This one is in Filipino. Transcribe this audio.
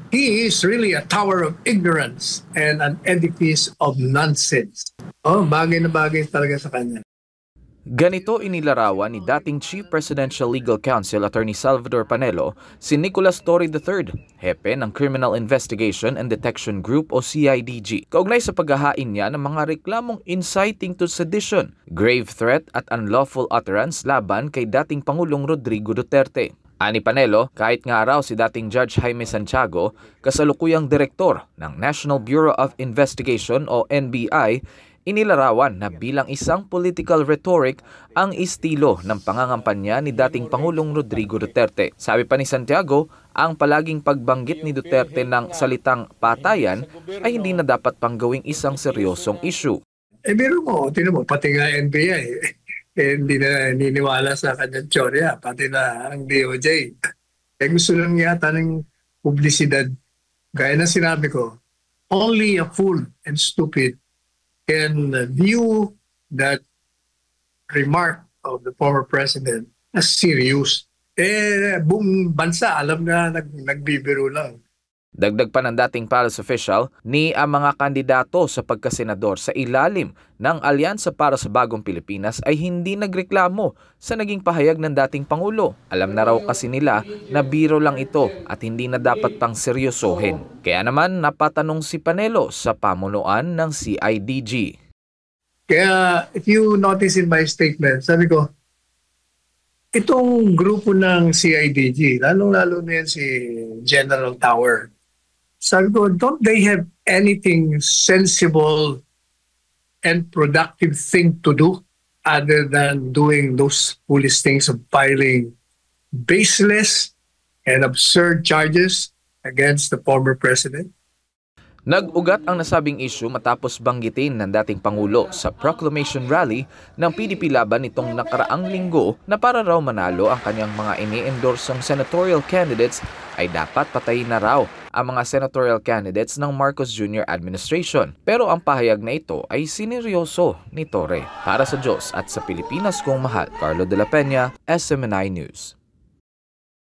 He is really a tower of ignorance and an edifice of nonsense. Oh, bagay na bagay talaga sa kanya. Ganito inilarawan ni dating Chief Presidential Legal Counsel Attorney Salvador Panelo si Nicolas Torre III, hepe ng Criminal Investigation and Detection Group o CIDG, kaugnay sa paghahain niya ng mga reklamong inciting to sedition, grave threat at unlawful utterance laban kay dating Pangulong Rodrigo Duterte. Ani Panelo, kahit nga raw si dating Judge Jaime Santiago, kasalukuyang direktor ng National Bureau of Investigation o NBI, inilarawan na bilang isang political rhetoric ang estilo ng pangangampanya ni dating Pangulong Rodrigo Duterte. Sabi pa ni Santiago, ang palaging pagbanggit ni Duterte ng salitang patayan ay hindi na dapat pang gawing isang seryosong issue. Biro mo, tinan mo, pati nga NBI, hindi na niniwala sa kanyang teorya, pati na ang DOJ. Gusto lang yata ng publisidad. Gaya na sinabi ko, only a fool and stupid can view that remark of the former president as serious. Buong bansa, alam na nagbibiro lang. Dagdag pa ng dating palace official ni ang mga kandidato sa pagkasenador sa ilalim ng Alyansa para sa Bagong Pilipinas ay hindi nagreklamo sa naging pahayag ng dating Pangulo. Alam na raw kasi nila na biro lang ito at hindi na dapat pang seryosohin. Kaya naman napatanong si Panelo sa pamunuan ng CIDG. Kaya if you notice in my statement, sabi ko, itong grupo ng CIDG, lalong-lalo na yan si General Tower, sabi ko, don't they have anything sensible and productive thing to do other than doing those foolish things of filing baseless and absurd charges against the former president? Nag-ugat ang nasabing issue matapos banggitin ng dating Pangulo sa proclamation rally ng PDP laban nitong nakaraang linggo na para raw manalo ang kanyang mga ini-endorsong senatorial candidates ay dapat patayin na raw ang mga senatorial candidates ng Marcos Jr. administration. Pero ang pahayag na ito ay sineryoso ni Torre. Para sa Diyos at sa Pilipinas kong mahal, Carlo de la Peña, SMNI News.